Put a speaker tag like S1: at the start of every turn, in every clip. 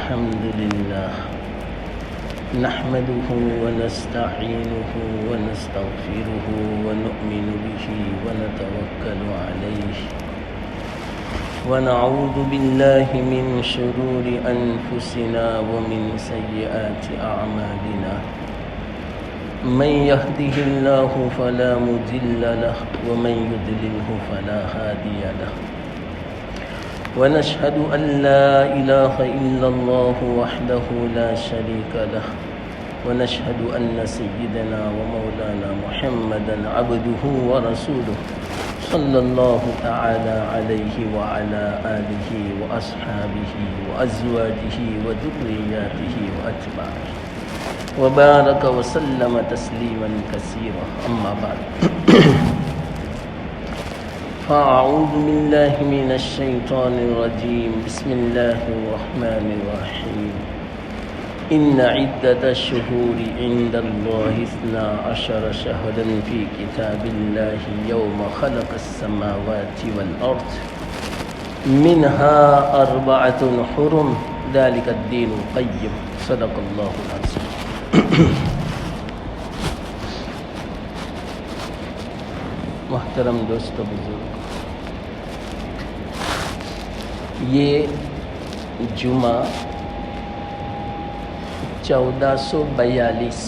S1: الحمد لله نحمده ونستعينه ونستغفره ونؤمن به ونتوكل عليه ونعوذ بالله من شرور أنفسنا ومن سيئات أعمالنا من يهده الله فلا مضل له ومن يضلله فلا هادي له ونشهد أن لا إله إلا الله وحده لا شريك له ونشهد أن سيدنا ومولانا محمدا عبده ورسوله صلى الله تعالى عليه وعلى آله وأصحابه وأزواجه وذرياته وأتباعه وبارك وسلم تسليما كثيرا أما بعد فأعوذ بالله من الشيطان الرجيم بسم الله الرحمن الرحيم إن عدة الشهور عند الله 12 شهرا في كتاب الله يوم خلق السماوات والأرض منها 4 حرم ذلك الدين القيم صدق الله العظيم محترم دوست بزرگ، یہ جمعہ 1442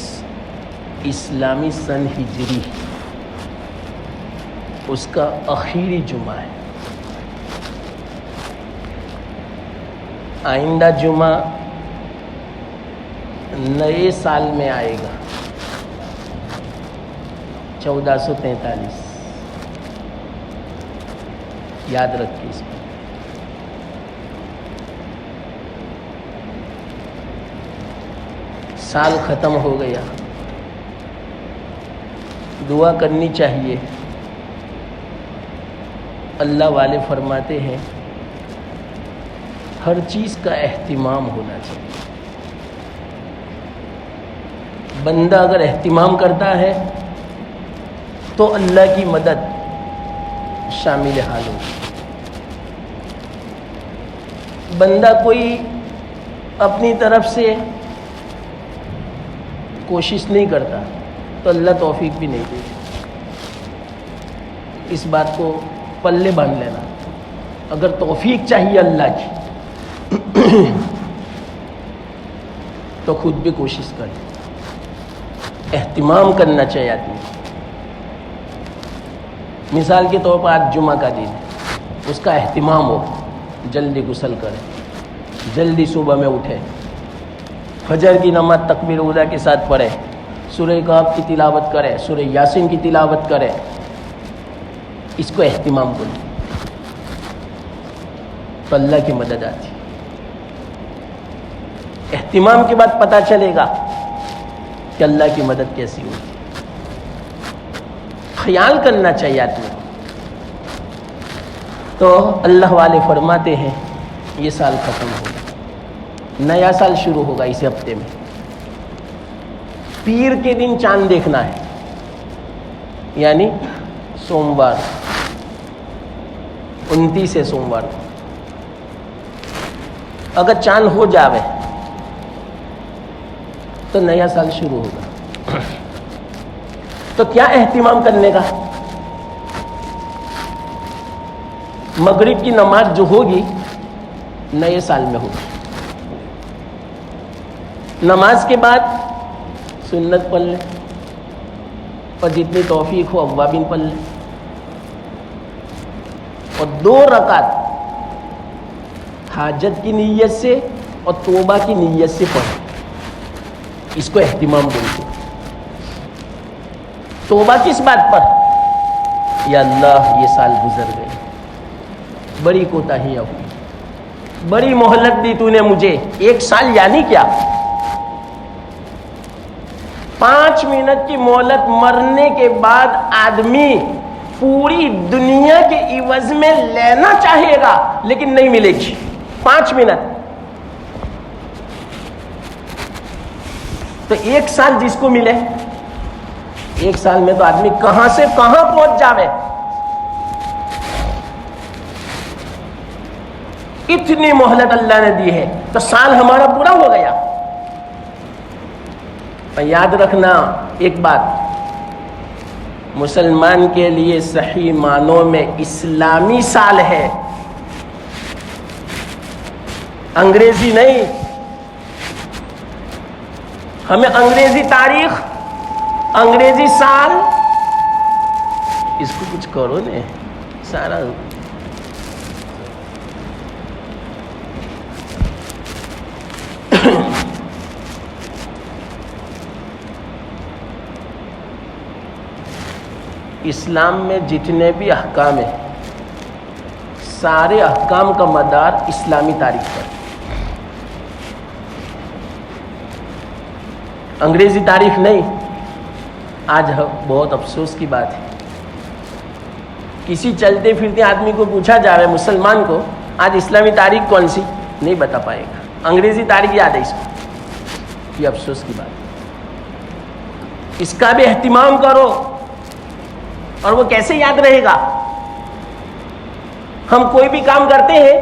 S1: اسلامی سن ہجری اس کا آخری جمعہ ہے۔ آئندہ جمعہ نئے سال میں آئے گا 1443، یاد رکھیے اس کو۔ سال ختم ہو گیا، دعا کرنی چاہیے۔ اللہ والے فرماتے ہیں ہر چیز کا اہتمام ہونا چاہیے۔ بندہ اگر اہتمام کرتا ہے تو اللہ کی مدد شامل حال ہوگی۔ بندہ کوئی اپنی طرف سے کوشش نہیں کرتا تو اللہ توفیق بھی نہیں دے۔ اس بات کو پلے باندھ لینا۔ اگر توفیق چاہیے اللہ کی تو خود بھی کوشش کرے، اہتمام کرنا چاہیے آدمی۔ مثال کے طور پر آج جمعہ کا دن ہے، اس کا اہتمام ہو، جلدی غسل کرے، جلدی صبح میں اٹھے، فجر کی نماز تکبیر اولیٰ کے ساتھ پڑھے، سورہ کہف کی تلاوت کرے، سورہ یاسین کی تلاوت کرے، اس کو اہتمام بولے تو اللہ کی مدد آتی۔ اہتمام کے بعد پتہ چلے گا کہ اللہ کی مدد کیسی ہوگی۔ خیال کرنا چاہیے آدمی کو۔ تو اللہ والے فرماتے ہیں یہ سال ختم ہوگا، نیا سال شروع ہوگا اس ہفتے میں۔ پیر کے دن چاند دیکھنا ہے، یعنی سوموار 29 ہے سوموار کو۔ اگر چاند ہو جاوے تو نیا سال شروع ہوگا۔ تو کیا اہتمام کرنے کا؟ مغرب کی نماز جو ہوگی نئے سال میں ہوگی۔ نماز کے بعد سنت پڑھ لیں اور جتنی توفیق ہو اوابین پڑھ لیں، اور 2 رکعت حاجت کی نیت سے اور توبہ کی نیت سے پڑھیں۔ اس کو اہتمام بولتے ہیں۔ توبہ کس بات پر؟ یا اللہ یہ سال گزر گئے، بڑی کوتاہیاں ہوئی، بڑی مہلت دی تو نے مجھے، 1 سال یعنی کیا؟ 5 منٹ کی مہلت مرنے کے بعد آدمی پوری دنیا کے عوض میں لینا چاہے گا لیکن نہیں ملے گی۔ 5 منٹ تو 1 سال جس کو ملے، 1 سال میں تو آدمی کہاں سے کہاں پہنچ جاوے۔ اتنی مہلت اللہ نے دی ہے تو سال ہمارا پورا ہو گیا. یاد رکھنا ایک بات، مسلمان کے لیے صحیح معنوں میں اسلامی سال ہے، انگریزی نہیں. ہمیں انگریزی تاریخ، انگریزی سال، اس کو کچھ کرو نے سارا. اسلام میں جتنے بھی احکام ہیں سارے احکام کا مدار اسلامی تاریخ پر. انگریزی تاریخ نہیں. آج بہت افسوس کی بات ہے، کسی چلتے پھرتے آدمی کو پوچھا جائے مسلمان کو آج اسلامی تاریخ کون سی، نہیں بتا پائے گا. انگریزی تاریخ یاد ہے اس کو. یہ افسوس کی بات ہے. اس کا بھی اہتمام کرو. اور وہ کیسے یاد رہے گا؟ ہم کوئی بھی کام کرتے ہیں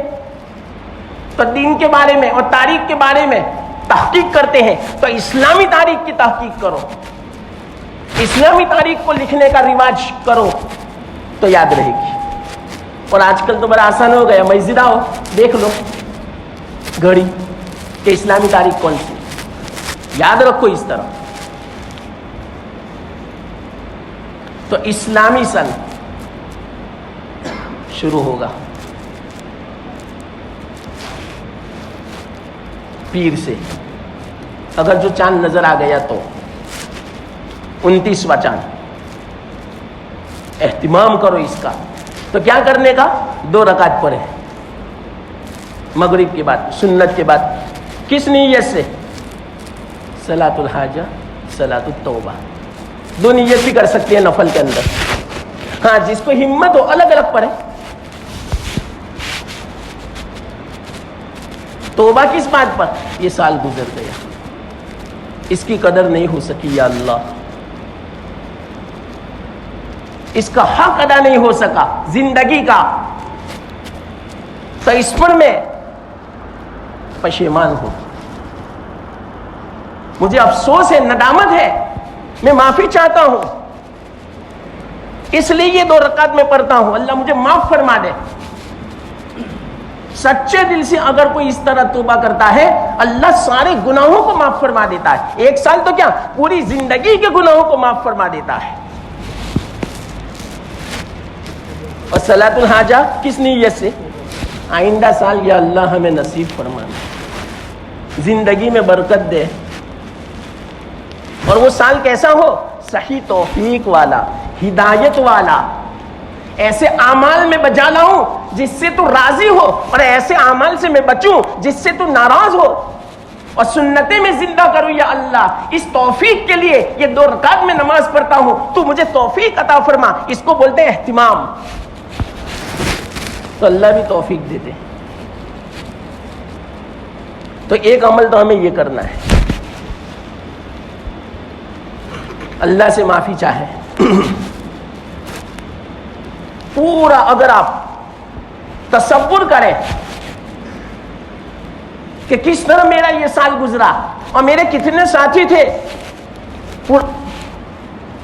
S1: تو دین کے بارے میں اور تاریخ کے بارے میں تحقیق کرتے ہیں، تو اسلامی تاریخ کی تحقیق کرو، اسلامی تاریخ کو لکھنے کا رواج کرو تو یاد رہے گی. اور آج کل تو بڑا آسان ہو گیا، مسجد آؤ دیکھ لو گھڑی کہ اسلامی تاریخ کون سی. یاد رکھو اس طرح. تو اسلامی سن شروع ہوگا پیر سے. اگر جو چاند نظر آ گیا تو 29واں چاند، اہتمام کرو اس کا. تو کیا کرنے کا؟ 2 رکعت پڑھے مغرب کے بعد، سنت کے بعد. کس نیت سے؟ صلاۃ الحاجہ، صلاۃ التوبہ. 2 نیت بھی کر سکتے ہیں نفل کے اندر. ہاں جس کو ہمت ہو الگ الگ پڑھے. توبہ کس بات پر؟ یہ سال گزر گیا، اس کی قدر نہیں ہو سکی یا اللہ، اس کا حق ادا نہیں ہو سکا زندگی کا، تو اس پر میں پشیمان ہوں. مجھے افسوس ہے، ندامت ہے، میں معافی چاہتا ہوں. اس لیے یہ 2 رکعت میں پڑھتا ہوں. اللہ مجھے معاف فرما دے. سچے دل سے اگر کوئی اس طرح توبہ کرتا ہے اللہ سارے گناہوں کو معاف فرما دیتا ہے. 1 سال تو کیا پوری زندگی کے گناہوں کو معاف فرما دیتا ہے. اور صلاۃ الحاجہ کس نیت سے؟ آئندہ سال یا اللہ ہمیں نصیب فرما دے، زندگی میں برکت دے. اور وہ سال کیسا ہو؟ صحیح توفیق والا، ہدایت والا. ایسے اعمال میں بجا لاؤں جس سے تو راضی ہو، اور ایسے اعمال سے میں بچوں جس سے تو ناراض ہو. اور سنتیں میں زندہ کروں یا اللہ. اس توفیق کے لیے یہ 2 رکعت میں نماز پڑھتا ہوں، تو مجھے توفیق عطا فرما. اس کو بولتے ہیں اہتمام. تو اللہ بھی توفیق دیتے. تو ایک عمل تو ہمیں یہ کرنا ہے، اللہ سے معافی چاہے. پورا اگر آپ تصور کریں کہ کس طرح میرا یہ سال گزرا اور میرے کتنے ساتھی تھے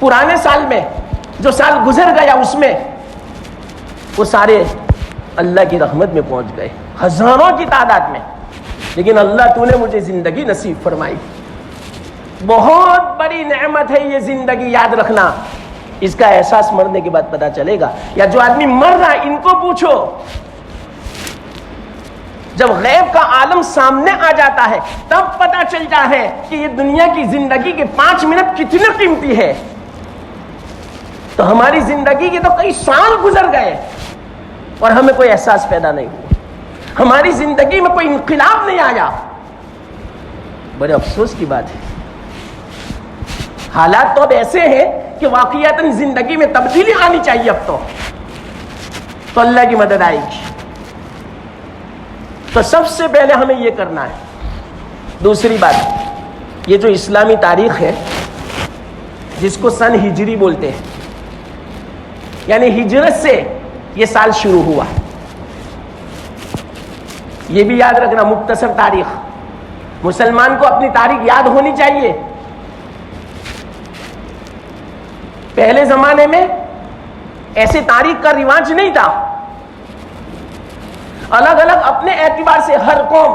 S1: پرانے سال میں، جو سال گزر گیا اس میں وہ سارے اللہ کی رحمت میں پہنچ گئے، ہزاروں کی تعداد میں. لیکن اللہ تو نے مجھے زندگی نصیب فرمائی. بہت بڑی نعمت ہے یہ زندگی، یاد رکھنا. اس کا احساس مرنے کے بعد پتا چلے گا. یا جو آدمی مر رہا ہے ان کو پوچھو، جب غیب کا عالم سامنے آ جاتا ہے تب پتا چلتا ہے کہ یہ دنیا کی زندگی کے 5 منٹ کتنے قیمتی ہے. تو ہماری زندگی کے تو کئی سال گزر گئے اور ہمیں کوئی احساس پیدا نہیں ہوا، ہماری زندگی میں کوئی انقلاب نہیں آیا. بڑے افسوس کی بات ہے. حالات تو اب ایسے ہیں کہ واقعتاً زندگی میں تبدیلی آنی چاہیے اب تو اللہ کی مدد آئے گی. تو سب سے پہلے ہمیں یہ کرنا ہے. دوسری بات، یہ جو اسلامی تاریخ ہے جس کو سن ہجری بولتے ہیں، یعنی ہجرت سے یہ سال شروع ہوا. یہ بھی یاد رکھنا، مختصر تاریخ. مسلمان کو اپنی تاریخ یاد ہونی چاہیے. پہلے زمانے میں ایسے تاریخ کا رواج نہیں تھا. الگ الگ اپنے اعتبار سے ہر قوم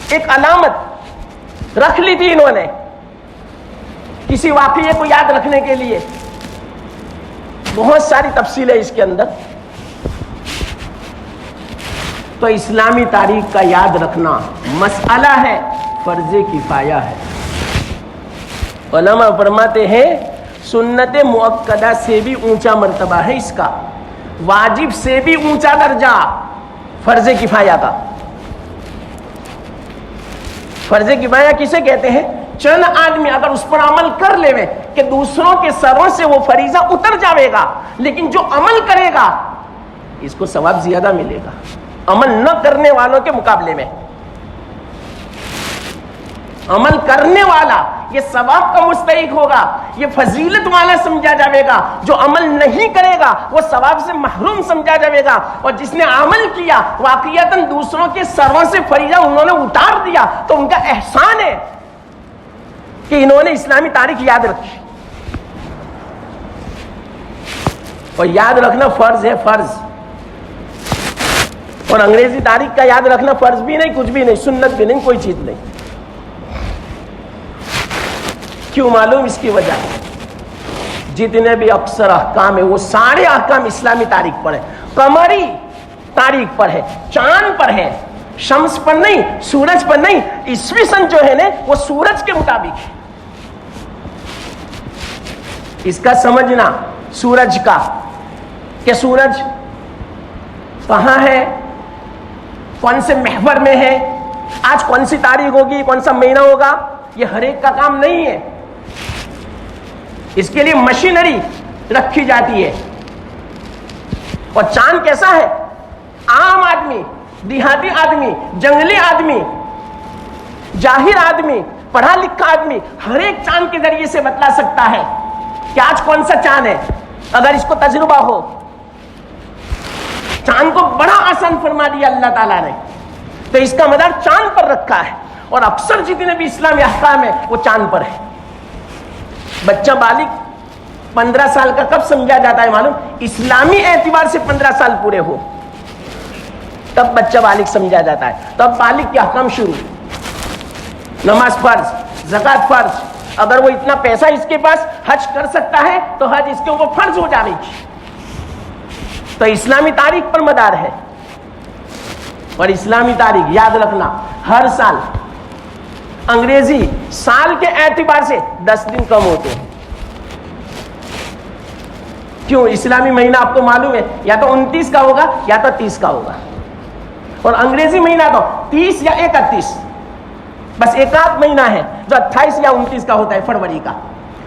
S1: ایک علامت رکھ لی تھی انہوں نے کسی واقعے کو یاد رکھنے کے لیے. بہت ساری تفصیلیں اس کے اندر. تو اسلامی تاریخ کا یاد رکھنا مسئلہ ہے، فرض کفایہ ہے. علماء فرماتے ہیں سنت مؤکدہ سے بھی اونچا مرتبہ ہے اس کا، واجب سے بھی اونچا درجہ فرض کفایہ کا. فرض کفایہ کسے کہتے ہیں؟ چند آدمی اگر اس پر عمل کر لے کہ دوسروں کے سروں سے وہ فریضہ اتر جاوے گا، لیکن جو عمل کرے گا اس کو ثواب زیادہ ملے گا عمل نہ کرنے والوں کے مقابلے میں. عمل کرنے والا یہ ثواب کا مستحق ہوگا، یہ فضیلت والا سمجھا جائے گا. جو عمل نہیں کرے گا وہ ثواب سے محروم سمجھا جائے گا. اور جس نے عمل کیا واقعتاً دوسروں کے سروں سے فریضہ انہوں نے اتار دیا تو ان کا احسان ہے کہ انہوں نے اسلامی تاریخ یاد رکھی. اور یاد رکھنا فرض ہے، فرض. اور انگریزی تاریخ کا یاد رکھنا فرض بھی نہیں، کچھ بھی نہیں، سنت بھی نہیں، کوئی چیز نہیں. کیوں معلوم؟ اس کی وجہ جتنے بھی اکثر احکام ہیں وہ سارے احکام اسلامی تاریخ پر ہے، قمری تاریخ پر ہے، چاند پر ہے، شمس پر نہیں، سورج پر نہیں. عیسوی سن جو ہے نا وہ سورج کے مطابق ہے. اس کا سمجھنا سورج کا کہ سورج کہاں ہے، کون سے محور میں ہے، آج کون سی تاریخ ہوگی، کون سا مہینہ ہوگا، یہ ہر ایک کا کام نہیں ہے. اس کے لیے مشینری رکھی جاتی ہے. اور چاند کیسا ہے؟ عام آدمی، دیہاتی آدمی، جنگلی آدمی، جاہل آدمی، پڑھا لکھا آدمی ہر ایک چاند کے ذریعے سے بتلا سکتا ہے کہ آج کون سا چاند ہے اگر اس کو تجربہ ہو. چاند کو بڑا آسان فرما دیا اللہ تعالیٰ نے، تو اس کا مدار چاند پر رکھا ہے. اور اکثر جتنے بھی اسلامی احکام ہیں وہ چاند پر ہے. بچہ بالغ 15 سال کا کب سمجھا جاتا ہے معلوم؟ اسلامی اعتبار سے 15 سال پورے ہو تب بچہ بالغ سمجھا جاتا ہے. تب بالغ کے احکام شروع. نماز فرض، زکات فرض. اگر وہ اتنا پیسہ اس کے پاس حج کر سکتا ہے تو حج اس کے اوپر فرض ہو جائے گی. تو اسلامی تاریخ پر مدار ہے. اور اسلامی تاریخ یاد رکھنا ہر سال انگریزی سال کے اعتبار سے 10 دن کم ہوتے ہیں. کیوں؟ اسلامی مہینہ آپ کو معلوم ہے یا تو 29 کا ہوگا یا تو 30 کا ہوگا، اور انگریزی مہینہ تو 30 یا 31. بس ایک آدھ مہینہ ہے جو 28 یا 29 کا ہوتا ہے فروری کا.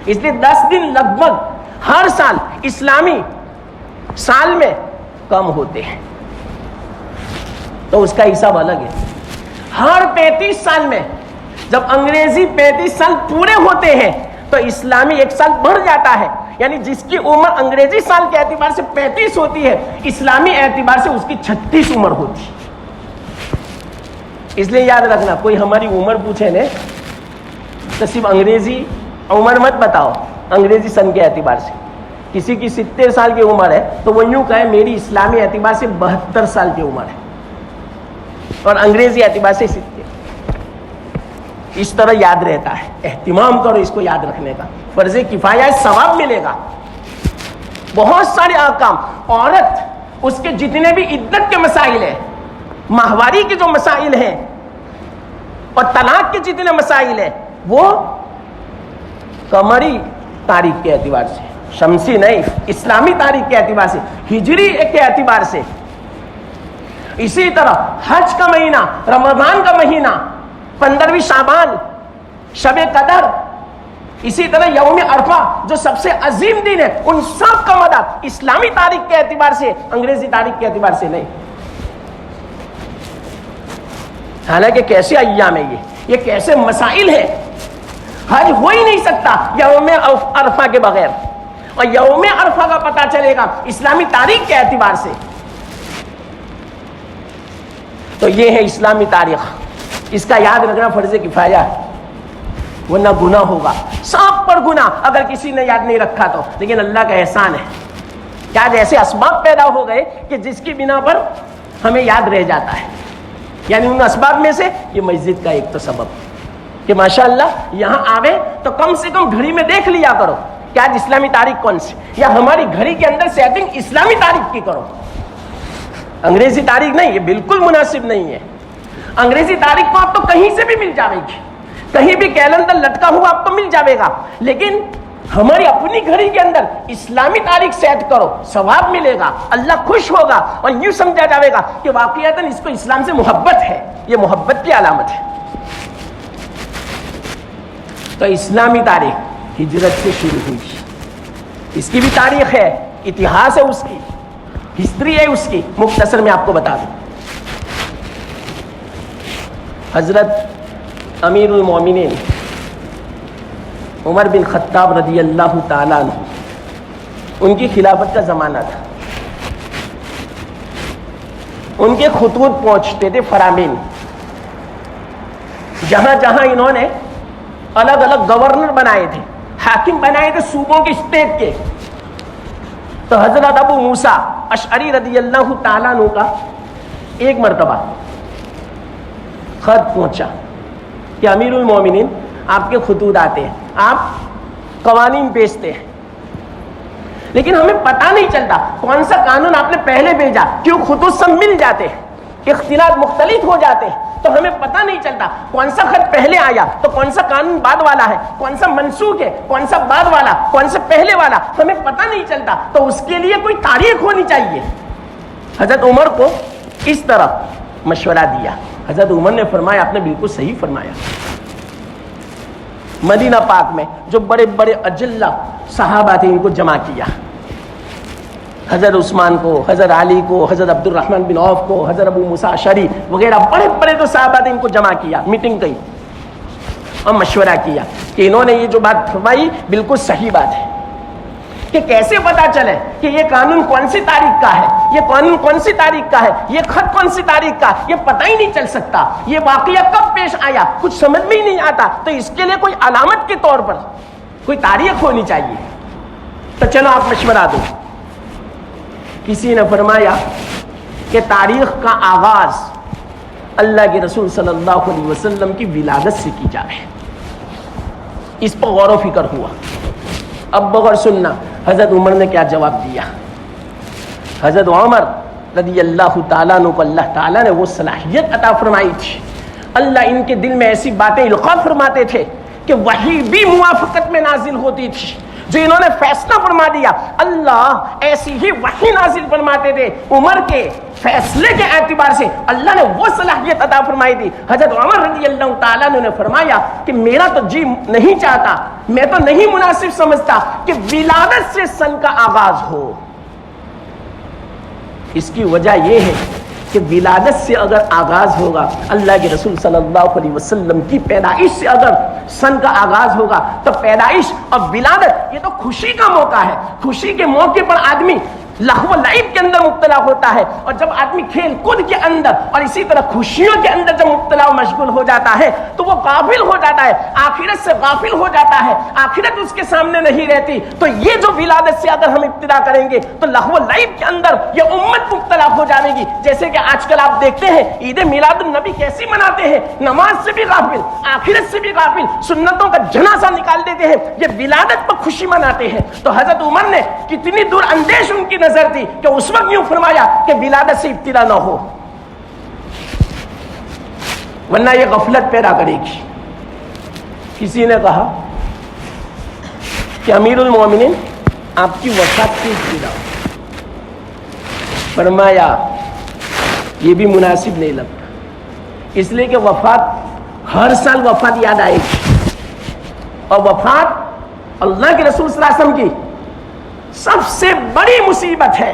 S1: اس لیے 10 دن لگ بھگ ہر سال اسلامی سال میں کم ہوتے ہیں. تو اس کا حساب الگ ہے. ہر 35 سال میں جب انگریزی 35 سال پورے ہوتے ہیں تو اسلامی 1 سال بڑھ جاتا ہے. یعنی جس کی عمر انگریزی سال کے اعتبار سے 35 ہوتی ہے اسلامی اعتبار سے اس کی 36 عمر ہوتی ہے. اس لیے یاد رکھنا کوئی ہماری عمر پوچھے نا تو صرف انگریزی عمر مت بتاؤ. انگریزی سن کے اعتبار سے کسی کی 70 سال کی عمر ہے تو وہ یوں کہے میری اسلامی اعتبار سے 72 سال کی عمر ہے اور انگریزی اعتبار سے 70. اس طرح یاد رہتا ہے. اہتمام کرو اس کو یاد رکھنے کا. فرض کفایہ ہے، ثواب ملے گا. بہت سارے احکام، عورت اس کے جتنے بھی عدت کے مسائل ہیں، ماہواری کے جو مسائل ہیں اور طلاق کے جتنے مسائل ہیں وہ قمری تاریخ کے اعتبار سے، شمسی نہیں، اسلامی تاریخ کے اعتبار سے، ہجری کے اعتبار سے. اسی طرح حج کا مہینہ، رمضان کا مہینہ، 15ویں شعبان، شب قدر، اسی طرح یوم عرفہ جو سب سے عظیم دن ہے، ان سب کا مدار اسلامی تاریخ کے اعتبار سے، انگریزی تاریخ کے اعتبار سے نہیں. حالانکہ کیسے ایام ہے یہ کیسے مسائل ہیں. حج ہو ہی نہیں سکتا یوم عرفہ کے بغیر، اور یوم عرفہ کا پتہ چلے گا اسلامی تاریخ کے اعتبار سے. تو یہ ہے اسلامی تاریخ. اس کا یاد رکھنا فرض کفایہ ہے، ورنہ گناہ ہوگا، سب پر گناہ اگر کسی نے یاد نہیں رکھا تو۔ لیکن اللہ کا احسان ہے کہ آج ایسے اسباب پیدا ہو گئے کہ جس کی بنا پر ہمیں یاد رہ جاتا ہے، یعنی ان اسباب میں سے یہ مسجد کا ایک تو سبب کہ ماشاءاللہ یہاں آوے تو کم سے کم گھڑی میں دیکھ لیا کرو کہ آج اسلامی تاریخ کون سی، یا ہماری گھڑی کے اندر سیٹنگ اسلامی تاریخ کی کرو، انگریزی تاریخ نہیں، یہ بالکل مناسب نہیں ہے۔ انگریزی تاریخ کو آپ تو کہیں سے بھی مل جائے گی، کہیں بھی کیلنڈر لٹکا ہوا آپ کو مل جائے گا، لیکن ہماری اپنی گھڑی کے اندر اسلامی تاریخ سیٹ کرو، ثواب ملے گا، اللہ خوش ہوگا، اور یوں سمجھا جائے گا کہ واقعتاً اس کو اسلام سے محبت ہے، یہ محبت کی علامت ہے۔ تو اسلامی تاریخ ہجرت سے شروع ہوئی، اس کی بھی تاریخ ہے، اتہاس ہے اس کی، ہسٹری ہے اس کی، مختصر میں آپ کو بتا دوں۔ حضرت امیر المومنین عمر بن خطاب رضی اللہ تعالیٰ عنہ، ان کی خلافت کا زمانہ تھا، ان کے خطوط پہنچتے تھے فرامین، جہاں جہاں انہوں نے الگ الگ گورنر بنائے تھے، حاکم بنائے تھے صوبوں کے، اسٹیٹ کے، تو حضرت ابو موسیٰ اشعری رضی اللہ تعالیٰ عنہ کا ایک مرتبہ خط پہنچا کہ امیر المومنین آپ کے خطوط آتے ہیں، آپ قوانین بیچتے ہیں، لیکن ہمیں پتہ نہیں چلتا کون سا قانون آپ نے پہلے بھیجا، کیوں خطوط سب مل جاتے ہیں، اختلاف مختلف ہو جاتے ہیں، تو ہمیں پتہ نہیں چلتا کون سا خط پہلے آیا تو کون سا قانون بعد والا ہے، کون سا منسوخ ہے، کون سا بعد والا، کون سا پہلے والا، ہمیں پتہ نہیں چلتا، تو اس کے لیے کوئی تاریخ ہونی چاہیے۔ حضرت عمر کو اس طرح مشورہ دیا، حضرت عمر نے فرمایا آپ نے بالکل صحیح فرمایا۔ مدینہ پاک میں جو بڑے بڑے اجلہ صحابہ تھے ان کو جمع کیا، حضرت عثمان کو، حضرت علی کو، حضرت عبد الرحمن بن عوف کو، حضرت ابو موسیٰ اشعری وغیرہ بڑے بڑے جو صحابہ تھے ان کو جمع کیا، میٹنگ کی اور مشورہ کیا کہ انہوں نے یہ جو بات فرمائی بالکل صحیح بات ہے، کہ کیسے پتا چلے کہ یہ قانون کون سی تاریخ کا ہے، یہ قانون کون سی تاریخ کا ہے، یہ خط کون سی تاریخ کا، یہ پتہ ہی نہیں چل سکتا، یہ واقعہ کب پیش آیا کچھ سمجھ میں ہی نہیں آتا، تو اس کے لیے کوئی علامت کے طور پر کوئی تاریخ ہونی چاہیے۔ تو چلو آپ مشورہ دو۔ کسی نے فرمایا کہ تاریخ کا آغاز اللہ کے رسول صلی اللہ علیہ وسلم کی ولادت سے کی جائے۔ اس پر غور و فکر ہوا۔ اب بغور سننا حضرت عمر نے کیا جواب دیا۔ حضرت عمر رضی اللہ تعالیٰ عنہ کو اللہ تعالیٰ نے وہ صلاحیت عطا فرمائی تھی، اللہ ان کے دل میں ایسی باتیں القاء فرماتے تھے کہ وحی بھی موافقت میں نازل ہوتی تھی، جو انہوں نے فیصلہ فرما دیا اللہ ایسی ہی وحی نازل فرماتے تھے، عمر کے فیصلے کے اعتبار سے اللہ نے وہ صلاحیت عطا فرمائی تھی۔ حضرت عمر رضی اللہ تعالیٰ نے فرمایا کہ میرا تو جی نہیں چاہتا، میں تو نہیں مناسب سمجھتا کہ ولادت سے سن کا آغاز ہو۔ اس کی وجہ یہ ہے کہ ولادت سے اگر آغاز ہوگا، اللہ کے رسول صلی اللہ علیہ وسلم کی پیدائش سے اگر سن کا آغاز ہوگا تو پیدائش اور ولادت یہ تو خوشی کا موقع ہے، خوشی کے موقع پر آدمی لہو و لعب کے اندر مبتلا ہوتا ہے، اور جب آدمی کھیل کود کے اندر اور اسی طرح خوشیوں کے اندر جب مبتلا و مشغول ہو جاتا ہے تو وہ غافل ہو جاتا ہے، آخرت سے غافل ہو جاتا ہے، آخرت اس کے سامنے نہیں رہتی۔ تو یہ جو ولادت سے اگر ہم ابتدا کریں گے تو لہو و لعب کے اندر یہ امت مبتلا ہو جائے گی۔ جیسے کہ آج کل آپ دیکھتے ہیں عید میلاد النبی کیسی مناتے ہیں، نماز سے بھی غافل، آخرت سے بھی غافل، سنتوں کا جنازہ نکال دیتے ہیں، یہ ولادت پر خوشی مناتے ہیں۔ تو حضرت عمر نے کتنی دور اندیش ان کی نظر تھی کہ اس وقت یوں فرمایا کہ ولادت سے ابتدا نہ ہو، ورنہ یہ غفلت پیدا کرے گی۔ کسی نے کہا کہ امیر المومنین آپ کی وفات کی ابتدا ہو، فرمایا یہ بھی مناسب نہیں لگتا، اس لیے کہ وفات ہر سال وفات یاد آئے گی، اور وفات اللہ کے رسول صلی اللہ علیہ وسلم کی سب سے بڑی مصیبت ہے،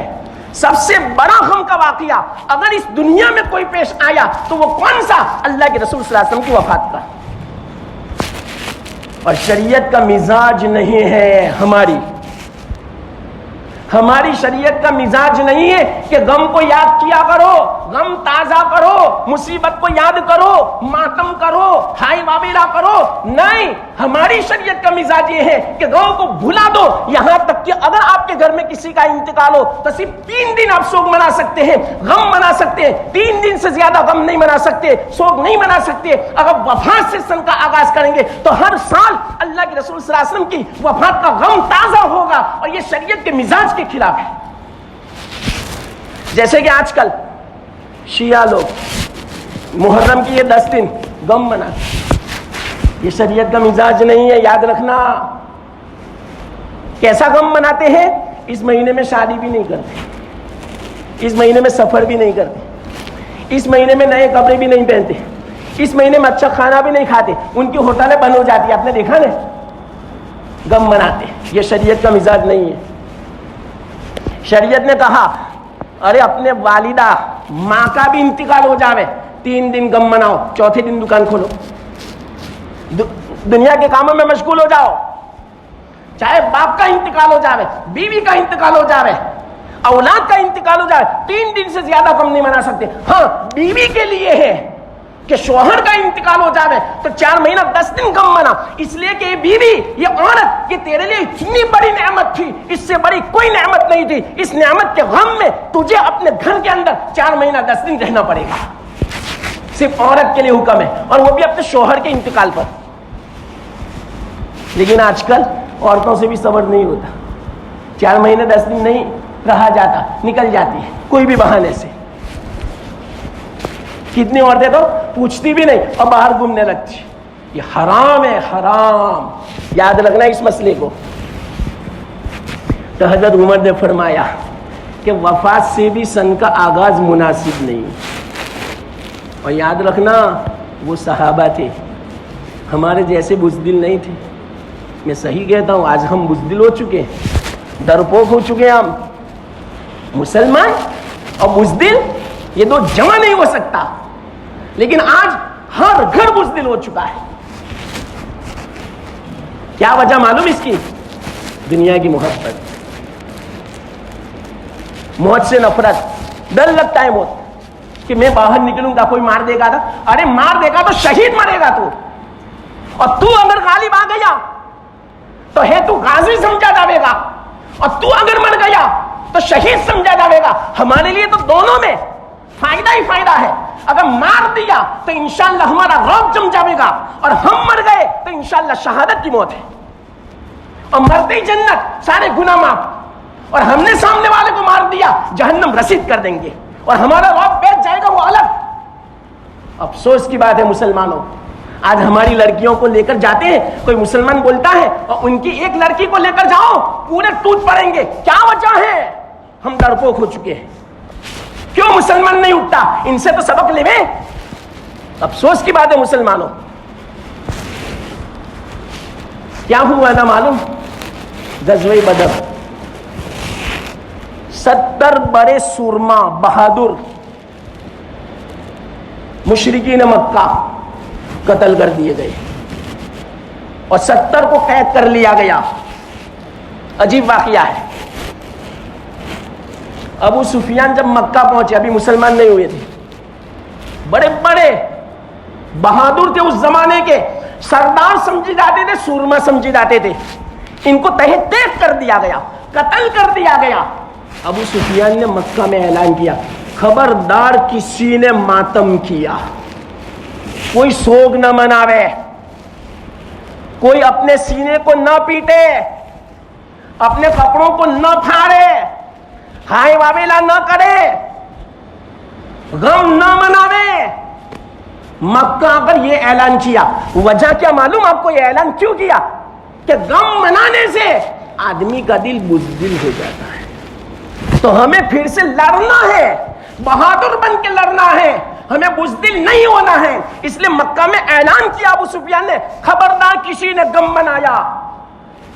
S1: سب سے بڑا غم کا واقعہ اگر اس دنیا میں کوئی پیش آیا تو وہ کون سا؟ اللہ کے رسول صلی اللہ علیہ وسلم کی وفات کا۔ اور شریعت کا مزاج نہیں ہے ہماری، ہماری شریعت کا مزاج نہیں ہے کہ غم کو یاد کیا کرو، غم تازہ کرو، مصیبت کو یاد کرو، ماتم کرو، ہائی واویلا کرو. نہیں، ہماری شریعت کا مزاج یہ ہے کہ غم کو بھلا دو. یہاں تک کہ اگر آپ کے گھر میں کسی کا انتقال ہو تو صرف 3 دن آپ سوگ منا سکتے ہیں، غم منا سکتے ہیں. 3 دن سے زیادہ غم نہیں منا سکتے، سوگ نہیں منا سکتے. اگر وفات سے سن کا آغاز کریں گے تو ہر سال اللہ کے رسول صلی اللہ علیہ وسلم کی وفات کا غم تازہ ہوگا، اور یہ شریعت کے مزاج کے خلاف ہے. جیسے کہ آج کل شیعہ لوگ محرم کی یہ 10 دن غم مناتے، یہ شریعت کا مزاج نہیں ہے، یاد رکھنا. کیسا غم مناتے ہیں؟ اس مہینے میں شادی بھی نہیں کرتے، اس مہینے میں سفر بھی نہیں کرتے، اس مہینے میں نئے کپڑے بھی نہیں پہنتے، اس مہینے میں اچھا کھانا بھی نہیں کھاتے، ان کی ہوٹلیں بند ہو جاتی ہیں. آپ نے دیکھا نا، غم مناتے. یہ شریعت کا مزاج نہیں ہے. شریعت نے کہا ارے اپنے والدہ ماں کا بھی انتقال ہو جاوے 3 دن غم مناؤ، چوتھے دن دکان کھولو، دنیا کے کاموں میں مشغول ہو جاؤ. چاہے باپ کا انتقال ہو جاوے، بیوی کا انتقال ہو جاوے، اولاد کا انتقال ہو جائے، 3 دن سے زیادہ غم نہیں منا سکتے. ہاں، بیوی کے لیے ہے کہ شوہر کا انتقال ہو جاوے تو 4 مہینہ 10 دن غم منا، اس لیے کہ یہ بیوی، یہ عورت، یہ تیرے لیے اتنی بڑی نعمت تھی، اس سے بڑی کوئی نعمت نہیں تھی. اس نعمت کے غم میں تجھے اپنے گھر کے اندر 4 مہینہ 10 دن رہنا پڑے گا. صرف عورت کے لیے حکم ہے، اور وہ بھی اپنے شوہر کے انتقال پر. لیکن آج کل عورتوں سے بھی صبر نہیں ہوتا. 4 مہینے 10 دن نہیں رہا جاتا، نکل جاتی ہے کوئی بھی بہانے سے. کتنی عورتیں تو پوچھتی بھی نہیں اور باہر گھومنے لگتی. یہ حرام ہے، حرام. یاد رکھنا اس مسئلے کو. تو حضرت عمر نے فرمایا کہ وفات سے بھی سن کا آغاز مناسب نہیں. اور یاد رکھنا وہ صحابہ تھے، ہمارے جیسے بزدل نہیں تھے. میں صحیح کہتا ہوں، آج ہم بزدل ہو چکے ہیں، ڈرپوک ہو چکے ہیں. ہم مسلمان اور بزدل یہ 2 جمع نہیں ہو سکتا. لیکن آج ہر گھر بزدل ہو چکا ہے. کیا وجہ معلوم اس کی؟ دنیا کی محبت، موت سے نفرت. ڈر لگتا ہے موت کہ میں باہر نکلوں گا کوئی مار دے گا. ارے مار دے گا تو شہید مرے گا تو، اور تو اگر غالب آ گیا تو ہے تو غازی سمجھا جاوے گا، اور تو اگر مر گیا تو شہید سمجھا جاوے گا. ہمارے لیے تو دونوں میں فائدہ ہی فائدہ ہے. اگر مار دیا تو انشاءاللہ ہمارا روب جم جاوے گا، اور ہم مر گئے تو انشاءاللہ شہادت کی موت ہے، اور مرتے ہی جنت، سارے گناہ معاف. اور ہم نے سامنے والے کو مار دیا، جہنم رسید کر دیں گے، اور ہمارا روب بیٹھ جائے گا وہ الگ. افسوس کی بات ہے مسلمانوں، آج ہماری لڑکیوں کو لے کر جاتے ہیں، کوئی مسلمان بولتا ہے اور ان کی ایک لڑکی کو لے کر جاؤ پورے ٹوٹ پڑیں گے. کیا وجہ ہے؟ ہم ڈرپوک ہو چکے ہیں. کیوں مسلمان نہیں اٹھتا؟ ان سے تو سبق لے. افسوس کی بات ہے مسلمانوں. کیا ہوا نا معلوم؟ غزوہ بدر، 70 بڑے سورما بہادر مشرکین مکہ قتل کر دیے گئے، اور 70 کو قید کر لیا گیا. عجیب واقعہ ہے. ابو سفیان جب مکہ پہنچے، ابھی مسلمان نہیں ہوئے تھے، بڑے بڑے بہادر تھے، اس زمانے کے سردار سمجھے جاتے تھے، سورما سمجھے جاتے تھے. ان کو تہہ تیغ کر دیا گیا، قتل کر دیا گیا. ابو سفیان نے مکہ میں اعلان کیا، خبردار کسی نے ماتم کیا، کوئی سوگ نہ مناوے، کوئی اپنے سینے کو نہ پیٹے، اپنے کپڑوں کو نہ پھاڑے، ہائے واویلا نہ کرے، غم نہ مناوے. مکہ پر یہ اعلان کیا. وجہ کیا معلوم آپ کو؟ یہ اعلان کیوں کیا؟ کہ غم منانے سے آدمی کا دل بزدل ہو جاتا ہے. تو ہمیں پھر سے لڑنا ہے، بہادر بن کے لڑنا ہے، ہمیں بزدل نہیں ہونا ہے. اس لیے مکہ میں اعلان کیا ابو سفیان نے، خبردار کسی نے غم منایا.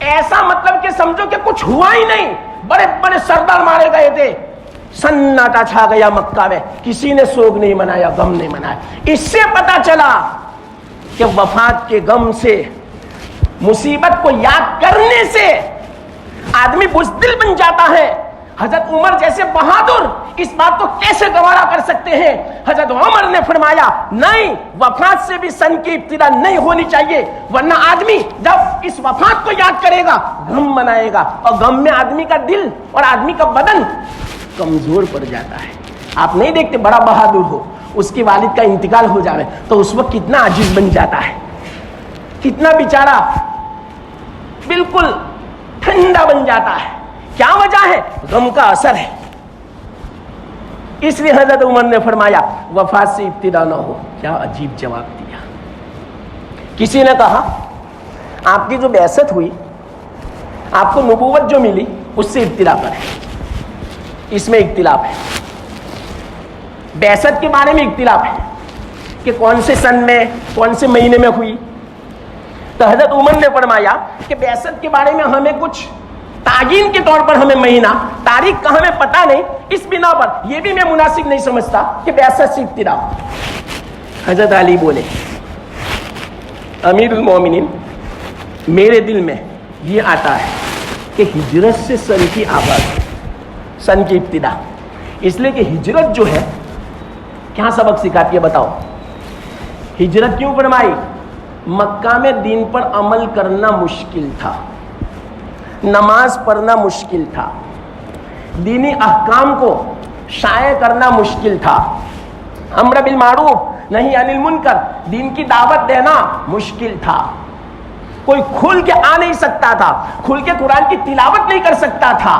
S1: ایسا مطلب کہ سمجھو کہ کچھ ہوا ہی نہیں، بڑے بڑے سردار مارے گئے تھے، سناٹا چھا گیا مکہ میں، کسی نے سوگ نہیں منایا، غم نہیں منایا. اس سے پتا چلا کہ وفات کے غم سے، مصیبت کو یاد کرنے سے آدمی بزدل بن جاتا ہے. حضرت عمر جیسے بہادر اس بات کو کیسے گوارا کر سکتے ہیں؟ حضرت عمر نے فرمایا نہیں، وفات سے بھی سن کی ابتدا نہیں ہونی چاہیے، ورنہ آدمی جب اس وفات کو یاد کرے گا غم منائے گا، اور غم میں آدمی کا دل اور آدمی کا بدن کمزور پڑ جاتا ہے۔ آپ نہیں دیکھتے بڑا بہادر ہو، اس کے والد کا انتقال ہو جائے تو اس وقت کتنا عاجز بن جاتا ہے، کتنا بیچارہ بالکل ٹھنڈا بن جاتا ہے۔ کیا وجہ ہے؟ غم کا اثر ہے۔ اس لیے حضرت عمر نے فرمایا وفات سے ابتدا نہ ہو۔ کیا عجیب جواب دیا۔ کسی نے کہا آپ کی جو بعثت ہوئی، آپ کو نبوت جو ملی، اس سے ابتدا کریں۔ اس میں اختلاف ہے، بعثت کے بارے میں اختلاف ہے کہ کون سے سن میں کون سے مہینے میں ہوئی۔ تو حضرت عمر نے فرمایا کہ بعثت کے بارے میں ہمیں کچھ تعیین کے طور پر ہمیں مہینہ تاریخ کا ہمیں پتہ نہیں، اس بنا پر یہ بھی میں مناسب نہیں سمجھتا کہ بعثت سے ابتدا ہو۔ حضرت علی بولے امیر المومنین، میرے دل میں یہ آتا ہے کہ ہجرت سے سن کی آغاز، سن کی ابتدا، اس لیے کہ ہجرت جو ہے کیا سبق سکھاتی ہے بتاؤ؟ ہجرت کیوں فرمائی؟ مکہ میں دین پر عمل کرنا مشکل تھا، نماز پڑھنا مشکل تھا، دینی احکام کو شائع کرنا مشکل تھا، امر بالمعروف نہی عن المنکر، دین کی دعوت دینا مشکل تھا، کوئی کھل کے آ نہیں سکتا تھا، کھل کے قرآن کی تلاوت نہیں کر سکتا تھا۔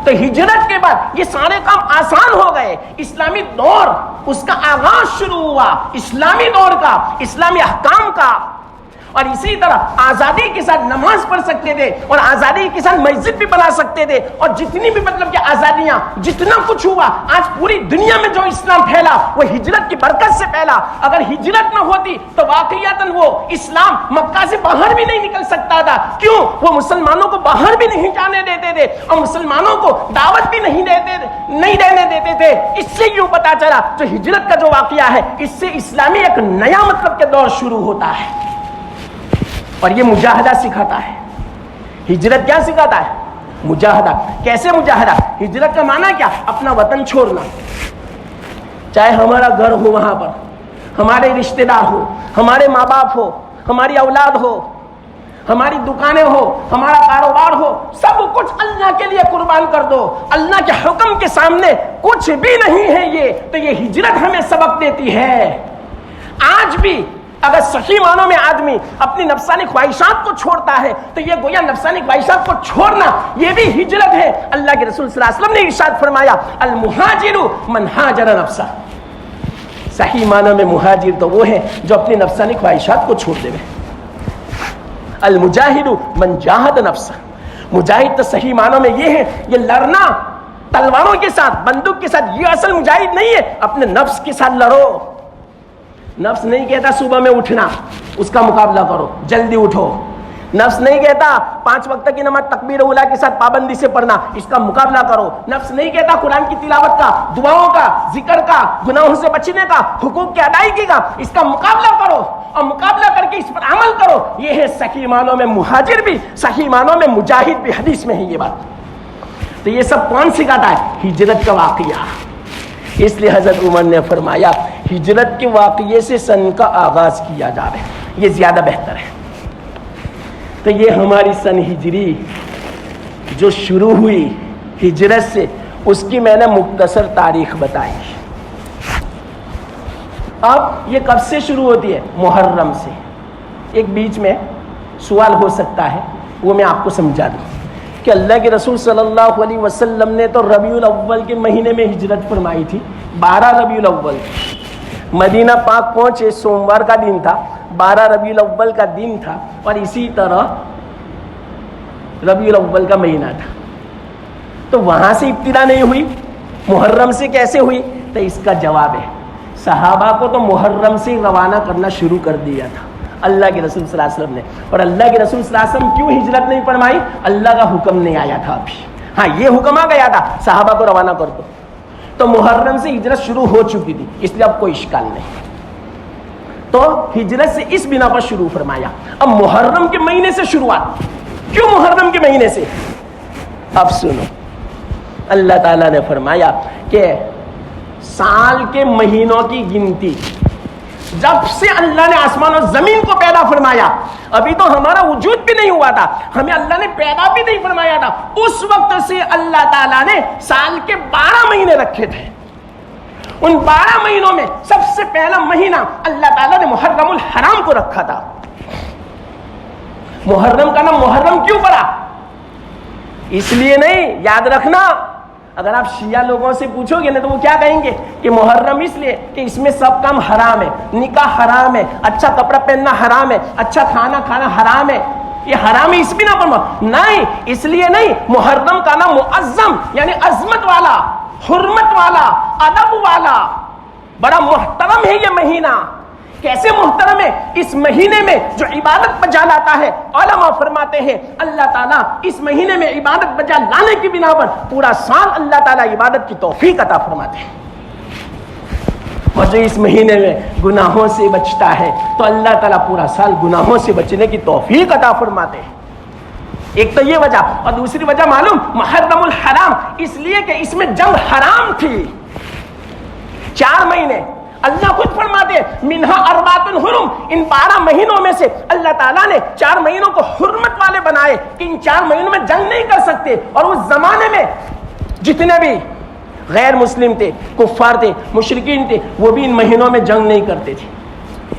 S1: تو ہجرت کے بعد یہ سارے کام آسان ہو گئے، اسلامی دور اس کا آغاز شروع ہوا، اسلامی دور کا، اسلامی احکام کا۔ اور اسی طرح آزادی کے ساتھ نماز پڑھ سکتے تھے، اور آزادی کے ساتھ مسجد بھی بنا سکتے تھے، اور جتنی بھی مطلب کہ آزادیاں، جتنا کچھ ہوا آج پوری دنیا میں جو اسلام پھیلا وہ ہجرت کی برکت سے پھیلا۔ اگر ہجرت نہ ہوتی تو واقعتاً وہ اسلام مکہ سے باہر بھی نہیں نکل سکتا تھا۔ کیوں؟ وہ مسلمانوں کو باہر بھی نہیں جانے دیتے تھے، اور مسلمانوں کو دعوت بھی نہیں دینے دیتے تھے۔ اس سے یوں پتا چلا جو ہجرت کا جو واقعہ ہے، اس سے اسلامی ایک نیا مطلب کے دور شروع ہوتا ہے، اور یہ مجاہدہ سکھاتا ہے۔ ہجرت کیا سکھاتا ہے؟ مجاہدہ۔ کیسے مجاہدہ؟ ہجرت کا معنی کیا؟ اپنا وطن چھوڑنا، چاہے ہمارا گھر ہو، وہاں پر ہمارے رشتہ دار ہو، ہمارے ماں باپ ہو، ہماری اولاد ہو، ہماری دکانیں ہو، ہمارا کاروبار ہو، سب کچھ اللہ کے لیے قربان کر دو۔ اللہ کے حکم کے سامنے کچھ بھی نہیں ہے یہ۔ تو یہ ہجرت ہمیں سبق دیتی ہے۔ آج بھی اگر صحیح معنوں میں آدمی اپنی نفسانی خواہشات کو چھوڑتا ہے تو یہ گویا نفسانی خواہشات کو چھوڑنا یہ بھی ہجرت ہے۔ اللہ کے رسول صلی اللہ علیہ وسلم نے ارشاد فرمایا المہاجر من ہاجر نفسہ۔ صحیح معنوں میں مہاجر تو وہ ہے جو اپنی نفسانی خواہشات کو چھوڑ دے۔ المجاہد من جاہد نفسہ۔ مجاہد تو صحیح معنوں میں یہ ہے، یہ لڑنا تلواروں کے ساتھ، بندوق کے ساتھ، یہ اصل مجاہد نہیں ہے۔ اپنے نفس کے ساتھ لڑو۔ نفس نہیں کہتا صبح میں اٹھنا، اس کا مقابلہ کرو، جلدی اٹھو۔ نفس نہیں کہتا 5 وقت کی نماز تکبیر اولیٰ کے ساتھ پابندی سے پڑھنا، اس کا مقابلہ کرو۔ نفس نہیں کہتا قرآن کی تلاوت کا، دعاؤں کا، ذکر کا، گناہوں سے بچنے کا، حقوق کی ادائیگی کا، اس کا مقابلہ کرو، اور مقابلہ کر کے اس پر عمل کرو۔ یہ ہے صحیح معنوں میں مہاجر بھی، صحیح معنوں میں مجاہد بھی۔ حدیث میں ہے یہ بات۔ تو یہ سب کون سکھاتا ہے؟ ہجرت کا واقعہ۔ اس لیے حضرت عمر نے فرمایا ہجرت کے واقعے سے سن کا آغاز کیا جائے، یہ زیادہ بہتر ہے۔ تو یہ ہماری سن ہجری جو شروع ہوئی ہجرت سے، اس کی میں نے مختصر تاریخ بتائی۔ اب یہ کب سے شروع ہوتی ہے؟ محرم سے۔ ایک بیچ میں سوال ہو سکتا ہے، وہ میں آپ کو سمجھا دوں کہ اللہ کے رسول صلی اللہ علیہ وسلم نے تو ربیع الاول کے مہینے میں ہجرت فرمائی تھی، 12 ربیع الاول۔ مدینہ پاک پہنچے، سوموار کا دن تھا، 12 ربیع الاول کا دن تھا، اور اسی طرح ربیع الاول کا مہینہ تھا۔ تو وہاں سے ابتدا نہیں ہوئی، محرم سے کیسے ہوئی؟ تو اس کا جواب ہے صحابہ کو تو محرم سے روانہ کرنا شروع کر دیا تھا اللہ کے رسول صلی اللہ علیہ وسلم نے۔ اور اللہ کے رسول صلی اللہ علیہ وسلم کیوں ہجرت نہیں فرمائی؟ اللہ کا حکم نہیں آیا تھا ابھی۔ ہاں یہ حکم آ گیا تھا صحابہ کو روانہ کر دو، تو محرم سے ہجرت شروع ہو چکی تھی، اس لیے اب کوئی اشکال نہیں۔ تو ہجرت سے اس بنا پر شروع فرمایا۔ اب محرم کے مہینے سے شروعات، کیوں محرم کے مہینے سے؟ اب سنو، اللہ تعالیٰ نے فرمایا کہ سال کے مہینوں کی گنتی جب سے اللہ نے آسمان و زمین کو پیدا فرمایا، ابھی تو ہمارا وجود بھی نہیں ہوا تھا، ہمیں اللہ نے پیدا بھی نہیں فرمایا تھا، اس وقت سے اللہ تعالیٰ نے سال کے 12 مہینے رکھے تھے۔ ان 12 مہینوں میں سب سے پہلا مہینہ اللہ تعالیٰ نے محرم الحرام کو رکھا تھا۔ محرم کا نام محرم کیوں پڑا؟ اس لیے نہیں، یاد رکھنا، اگر آپ شیعہ لوگوں سے پوچھو گے نا تو وہ کیا کہیں گے کہ محرم اس لیے کہ اس میں سب کام حرام ہے، نکاح حرام ہے، اچھا کپڑا پہننا حرام ہے، اچھا کھانا کھانا حرام ہے، یہ حرام ہے اس بھی نہ پڑھو۔ نہیں، اس لیے نہیں، محرم کا نام معظم یعنی عظمت والا، حرمت والا، ادب والا، بڑا محترم ہے یہ مہینہ۔ کیسے محترم ہے؟ اس مہینے میں جو عبادت بجا لاتا ہے، علماء فرماتے ہیں اللہ تعالیٰ اس مہینے میں عبادت بجا لانے کی بنا پر پورا سال اللہ تعالیٰ عبادت کی توفیق عطا فرماتے ہیں۔ اور جو اس مہینے میں گناہوں سے بچتا ہے تو اللہ تعالیٰ پورا سال گناہوں سے بچنے کی توفیق عطا فرماتے ہیں۔ ایک تو یہ وجہ، اور دوسری وجہ معلوم، محرم الحرام اس لیے کہ اس میں جنگ حرام تھی۔ 4 مہینے اللہ خود فرماتے منہا اربعۃ حرم، ان 12 مہینوں میں سے اللہ تعالیٰ نے 4 مہینوں کو حرمت والے بنائے کہ ان 4 مہینوں میں جنگ نہیں کر سکتے، اور اس زمانے میں جتنے بھی غیر مسلم تھے، کفار تھے، مشرکین تھے، وہ بھی ان مہینوں میں جنگ نہیں کرتے تھے،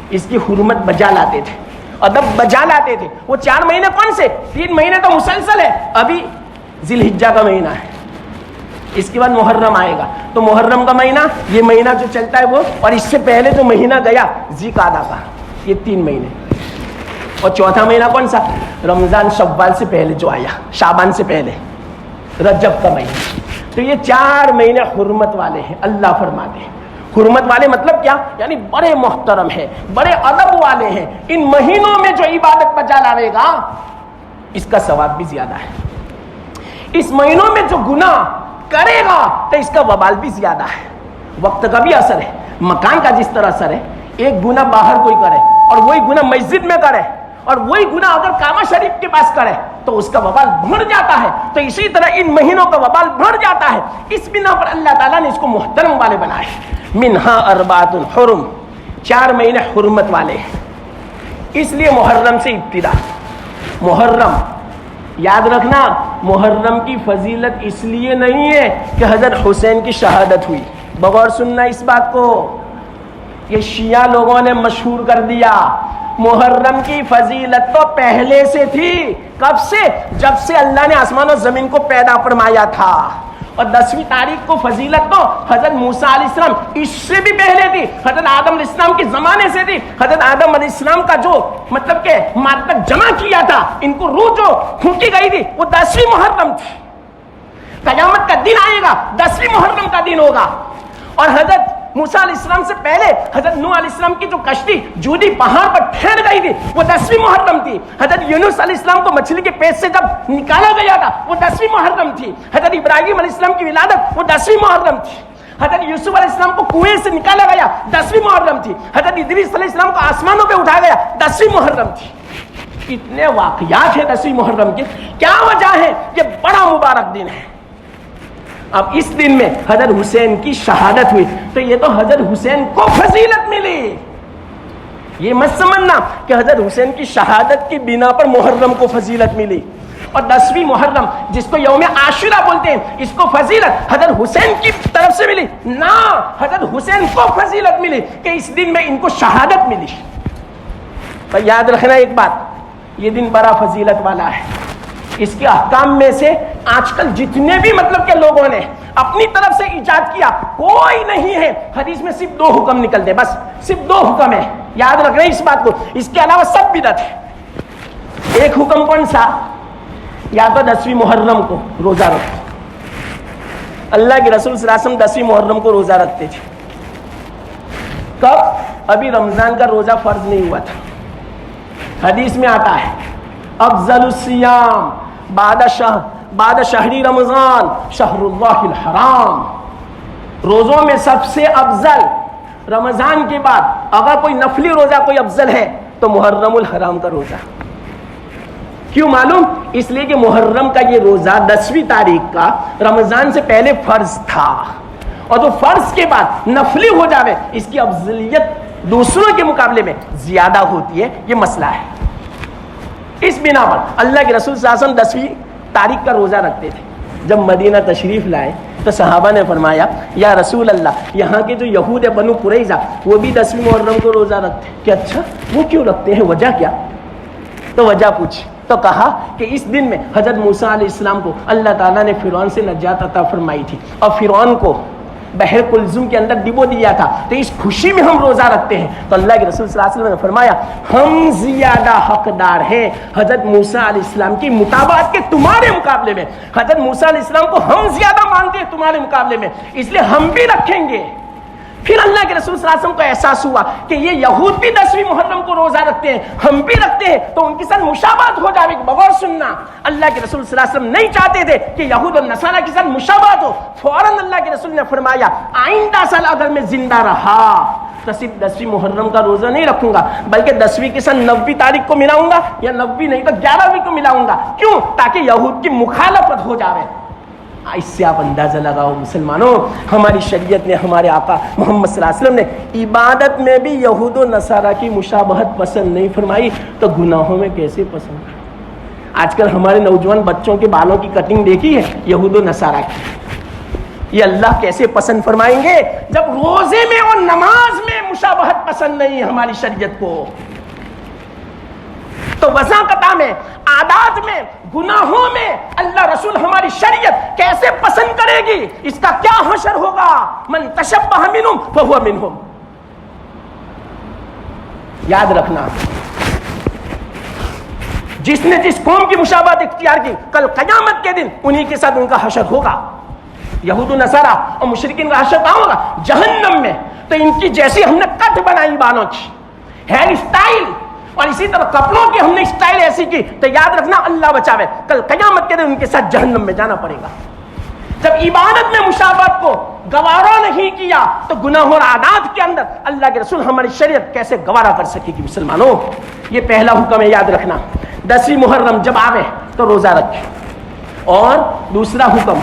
S1: اس کی حرمت بجا لاتے تھے، ادب بجا لاتے تھے۔ وہ 4 مہینے کون سے؟ 3 مہینے تو مسلسل ہے، ابھی ذی الحجہ کا مہینہ ہے، اس کے بعد محرم آئے گا، تو محرم کا مہینہ، یہ مہینہ جو چلتا ہے وہ، اور اس سے پہلے جو مہینہ گیا ذی قعدہ کا، یہ 3 مہینے، اور چوتھا مہینہ کون سا؟ رمضان شوال سے پہلے جو آیا، شعبان سے پہلے، رجب کا مہینہ۔ تو یہ 4 مہینے حرمت والے ہیں، اللہ فرماتے ہیں حرمت والے مطلب کیا؟ یعنی بڑے محترم ہیں، بڑے ادب والے ہیں۔ ان مہینوں میں جو عبادت بجا لاوے گا اس کا ثواب بھی زیادہ ہے، اس مہینوں میں جو گناہ کرے گا تو اس کا وبال بھی زیادہ ہے۔ وقت کا بھی اثر ہے، مکان کا جس طرح اثر ہے، ایک گناہ باہر کوئی کرے اور وہی گناہ مسجد میں کرے، اور وہی گناہ اگر کعبہ شریف کے پاس کرے تو اس کا وبال بڑھ جاتا ہے، تو اسی طرح ان مہینوں کا وبال بڑھ جاتا ہے۔ اس بنا پر اللہ تعالیٰ نے اس کو محترم والے بنائے، منہا اربعۃ حرم، 4 مہینے حرمت والے ہیں، اس لیے محرم سے ابتدا۔ محرم یاد رکھنا، محرم کی فضیلت اس لیے نہیں ہے کہ حضرت حسین کی شہادت ہوئی، بغور سننا اس بات کو، یہ شیعہ لوگوں نے مشہور کر دیا۔ محرم کی فضیلت تو پہلے سے تھی، کب سے؟ جب سے اللہ نے آسمان و زمین کو پیدا فرمایا تھا، اور 10ویں تاریخ کو فضیلت تو حضرت موسیٰ علیہ السلام اس سے بھی پہلے تھی، حضرت آدم علیہ السلام کے زمانے سے تھی۔ حضرت آدم علیہ السلام کا جو مطلب کہ مادہ جمع کیا تھا، ان کو روح جو پھونکی گئی تھی، وہ 10ویں محرم تھی۔ قیامت کا دن آئے گا، 10ویں محرم کا دن ہوگا۔ اور حضرت موسیٰ علیہ السلام سے پہلے حضرت نوح علیہ السلام کی جو کشتی جودی پہاڑ پر ٹھہر گئی تھی، وہ 10ویں محرم تھی۔ حضرت یونس علیہ السلام کو مچھلی کے پیٹ سے جب نکالا گیا تھا، وہ 10ویں محرم تھی۔ حضرت ابراہیم علیہ السلام کی ولادت، وہ 10ویں محرم تھی۔ حضرت یوسف علیہ السلام کو کنویں سے نکالا گیا، 10ویں محرم تھی۔ حضرت ادریس علیہ السلام کو آسمانوں پہ اٹھایا گیا، 10ویں محرم تھی۔ اتنے واقعات ہیں 10ویں محرم کے، کیا وجہ ہے؟ یہ بڑا مبارک دن ہے۔ اب اس دن میں حضرت حسین کی شہادت ہوئی، تو یہ تو حضرت حسین کو فضیلت ملی۔ یہ مت سمجھنا کہ حضرت حسین کی شہادت کی بنا پر محرم کو فضیلت ملی، اور 10ویں محرم جس کو یوم عاشورہ بولتے ہیں، اس کو فضیلت حضرت حسین کی طرف سے ملی نہ، حضرت حسین کو فضیلت ملی کہ اس دن میں ان کو شہادت ملی۔ پر یاد رکھنا ایک بات، یہ دن بڑا فضیلت والا ہے۔ اس کے احکام میں سے آج کل جتنے بھی مطلب کہ لوگوں نے اپنی طرف سے ایجاد کیا، کوئی نہیں ہے۔ حدیث میں صرف 2 حکم نکلتے، بس صرف 2 حکم ہے، یاد رکھنا اس بات کو، اس کے علاوہ سب بدعت ہے۔ ایک حکم کون سا؟ یا تو 10ویں محرم کو روزہ رکھو، اللہ کے رسول صلی اللہ علیہ وسلم 10ویں محرم کو روزہ رکھتے تھے۔ کب؟ ابھی رمضان کا روزہ فرض نہیں ہوا تھا۔ حدیث میں آتا ہے افضل الصیام بعد شہری رمضان شہر اللہ الحرام، روزوں میں سب سے افضل رمضان کے بعد اگر کوئی نفلی روزہ کوئی افضل ہے تو محرم الحرام کا روزہ۔ کیوں معلوم؟ اس لیے کہ محرم کا یہ روزہ 10ویں تاریخ کا رمضان سے پہلے فرض تھا، اور جو فرض کے بعد نفلی ہو جاوے اس کی افضلیت دوسروں کے مقابلے میں زیادہ ہوتی ہے، یہ مسئلہ ہے۔ اس بنا پر اللہ کے رسول صلی اللہ علیہ وسلم 10ویں تاریخ کا روزہ رکھتے تھے۔ جب مدینہ تشریف لائے تو صحابہ نے فرمایا یا رسول اللہ، یہاں کے جو یہود بنو قریظہ وہ بھی 10ویں محرم کو روزہ رکھتے ہیں کہ اچھا وہ کیوں رکھتے ہیں، وجہ کیا؟ تو وجہ پوچھی تو کہا کہ اس دن میں حضرت موسیٰ علیہ السلام کو اللہ تعالیٰ نے فرعون سے نجات عطا فرمائی تھی، اور فرعون کو بحر کلزم کے اندر ڈبو دیا تھا، تو اس خوشی میں ہم روزہ رکھتے ہیں۔ تو اللہ کے رسول صلی اللہ علیہ وسلم نے فرمایا ہم زیادہ حقدار ہیں حضرت موسیٰ علیہ السلام کی مطابقت کے تمہارے مقابلے میں، حضرت موسیٰ علیہ السلام کو ہم زیادہ مانتے ہیں تمہارے مقابلے میں، اس لیے ہم بھی رکھیں گے۔ پھر اللہ کے رسول صلی اللہ علیہ وسلم کو احساس ہوا کہ یہ یہود بھی 10ویں محرم کو روزہ رکھتے ہیں، ہم بھی رکھتے ہیں، تو ان کے ساتھ مشابہت ہو جائے گی۔ بغور سننا، اللہ کے رسول صلی اللہ علیہ وسلم نہیں چاہتے تھے کہ یہود اور نصارہ کے ساتھ مشابہت ہو۔ فوراً اللہ کے رسول نے فرمایا آئندہ سال اگر میں زندہ رہا تو صرف 10ویں محرم کا روزہ نہیں رکھوں گا، بلکہ 10ویں کے ساتھ 9ویں تاریخ کو ملاؤں گا، یا 9ویں نہیں تو 11ویں کو ملاؤں گا۔ کیوں؟ تاکہ یہود کی مخالفت ہو جائے۔ اس سے آپ اندازہ لگاؤ مسلمانوں، ہماری شریعت نے، ہمارے آقا محمد صلی اللہ علیہ وسلم نے عبادت میں بھی یہود و نصارہ کی مشابہت پسند نہیں فرمائی، تو گناہوں میں کیسے پسند فرمائی؟ آج کل ہمارے نوجوان بچوں کے بالوں کی کٹنگ دیکھی ہے یہود و نصارہ کی، یہ اللہ کیسے پسند فرمائیں گے جب روزے میں اور نماز میں مشابہت پسند نہیں ہے ہماری شریعت کو؟ تو وضاقتہ میں، عادات میں، گناہوں میں اللہ رسول ہماری شریعت کیسے پسند کرے گی؟ اس کا کیا حشر ہوگا؟ من تشبہ منہم فہو منہم۔ یاد رکھنا، جس نے جس قوم کی مشابہت اختیار کی کل قیامت کے دن انہی کے ساتھ ان کا حشر ہوگا۔ یہود و نصارہ اور مشرکین کا حشر کہاں ہوگا؟ جہنم میں۔ تو ان کی جیسی ہم نے کٹ بنائی بالوں کی، ہیئر اسٹائل، اور اسی طرح کپڑوں کی ہم نے اسٹائل ایسی کی، تو یاد رکھنا اللہ بچاوے کل قیامت کے دن ان کے ساتھ جہنم میں جانا پڑے گا۔ جب عبادت میں مشابہت کو گوارا نہیں کیا تو گناہ اور عادات کے اندر اللہ کے رسول ہماری شریعت کیسے گوارا کر سکے گی؟ مسلمانوں، یہ پہلا حکم ہے، یاد رکھنا۔ 10ویں محرم جب آوے تو روزہ رکھے، اور دوسرا حکم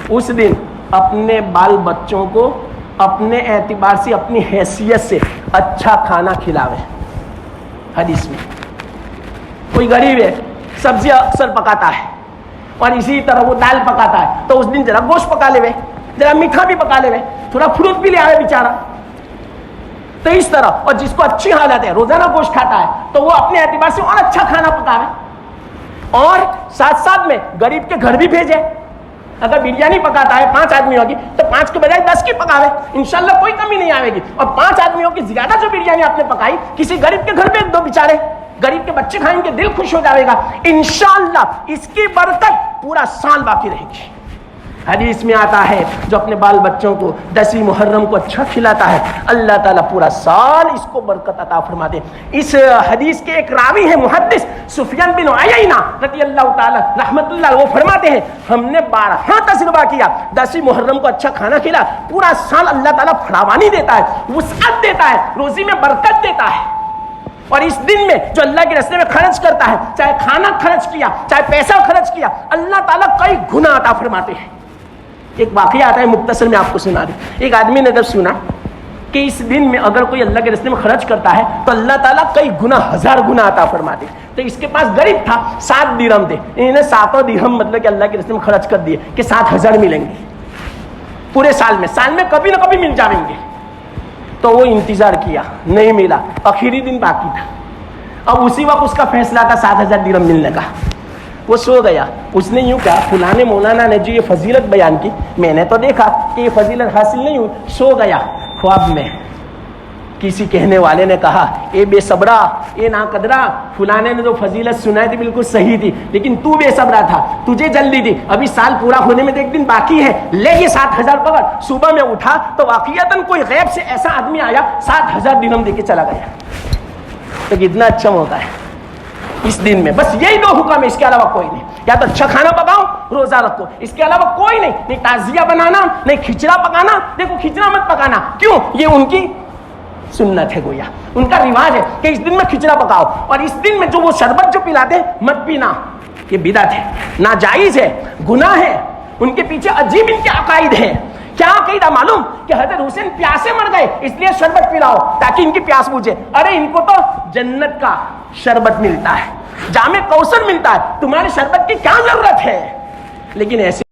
S1: اس دن اپنے بال بچوں کو اپنے اعتبار سے، اپنی حیثیت سے اچھا کھانا کھلاوے۔ حدیث میں کوئی غریب ہے، سبزی اکثر پکاتا ہے اور اسی طرح وہ دال پکاتا ہے، تو اس دن ذرا گوشت پکا لے، ذرا میٹھا بھی پکا لے، تھوڑا فروٹ بھی لے آئے بیچارہ۔ تو اس طرح، اور جس کو اچھی حالت ہے روزانہ گوشت کھاتا ہے تو وہ اپنے اعتبار سے اور اچھا کھانا پکاوے، اور ساتھ ساتھ میں غریب کے گھر بھی بھیجے۔ اگر بریانی پکاتا ہے 5 آدمیوں کی تو 5 کے بجائے 10 کی پکاوے، انشاءاللہ کوئی کمی نہیں آئے گی۔ اور 5 آدمیوں کی زیادہ جو بریانی آپ نے پکائی کسی غریب کے گھر بھیج دو، بیچارے غریب کے بچے کھائیں گے، دل خوش ہو جائے گا، انشاءاللہ اس کی برکت پورا سال باقی رہے گی۔ حدیث میں آتا ہے جو اپنے بال بچوں کو 10ویں محرم کو اچھا کھلاتا ہے اللہ تعالیٰ پورا سال اس کو برکت عطا فرماتے ہیں۔ اس حدیث کے ایک راوی ہے محدث سفیان بن عیینہ رضی اللہ تعالیٰ رحمت اللہ، وہ فرماتے ہیں ہم نے 12 تجربہ کیا، 10ویں محرم کو اچھا کھانا کھلا، پورا سال اللہ تعالیٰ فراوانی دیتا ہے، وسعت دیتا ہے، روزی میں برکت دیتا ہے۔ اور اس دن میں جو اللہ کے راستے میں خرچ کرتا ہے، چاہے کھانا خرچ کیا، چاہے پیسہ خرچ کیا، اللہ تعالیٰ کئی گنا عطا فرماتے ہیں۔ ایک واقعہ آتا ہے، مختصر میں آپ کو سنا دیں۔ ایک آدمی نے جب سنا کہ اس دن میں اگر کوئی اللہ کے راستے میں خرچ کرتا ہے تو اللہ تعالیٰ کئی گنا، 1000 گنا عطا فرماتے ہیں، تو اس کے پاس غریب تھا، 7 درہم تھے، انہیں 7 درہم مطلب کہ اللہ کے راستے میں خرچ کر دیے کہ 7000 ملیں گے پورے سال میں کبھی نہ کبھی مل جائیں گے۔ تو وہ انتظار کیا، نہیں ملا، آخری دن باقی تھا، اب اسی وقت اس کا فیصلہ تھا 7000 درہم ملنے کا۔ وہ سو گیا، اس نے یوں کہا فلاں مولانا نے جو یہ فضیلت بیان کی میں نے تو دیکھا کہ یہ فضیلت حاصل نہیں ہوئی، سو گیا۔ خواب میں کسی کہنے والے نے کہا اے بے صبرا، اے ناقدرا، فلاں نے جو فضیلت سنائی تھی بالکل صحیح تھی، لیکن تو بے صبرا تھا، تجھے جلدی تھی، ابھی سال پورا ہونے میں تو 1 دن باقی ہے، لے یہ 7000 پکڑ۔ صبح میں اٹھا تو واقعتاً کوئی غیب سے ایسا آدمی آیا 7000 درہم دے کے چلا گیا۔ تو کتنا اچھا موقع ہے اس دن میں، بس یہی 2 حکم ہے، اس کے علاوہ کوئی نہیں۔ یا تو اچھا کھانا پکاؤ، روزہ رکھو، اس کے علاوہ کوئی نہیں، نہیں تعزیہ بنانا، نہیں کھچڑا پکانا۔ دیکھو کھچڑا مت پکانا، کیوں؟ یہ ان کی سنت ہے گویا، ان کا رواج ہے کہ اس دن میں کھچڑا پکاؤ، اور اس دن میں جو وہ شربت جو پلاتے مت پینا، یہ بدعت ہے، ناجائز ہے، گناہ ہے، ان کے پیچھے عجیب ان کے عقائد ہیں۔ کیا عقیدہ معلوم کہ حضرت حسین پیاسے مر گئے اس لیے شربت پلاؤ تاکہ ان کی پیاس بجھے۔ ارے ان کو تو جنت کا شربت ملتا ہے، جام کوثر ملتا ہے، تمہارے شربت کی کیا ضرورت ہے؟ لیکن ایسے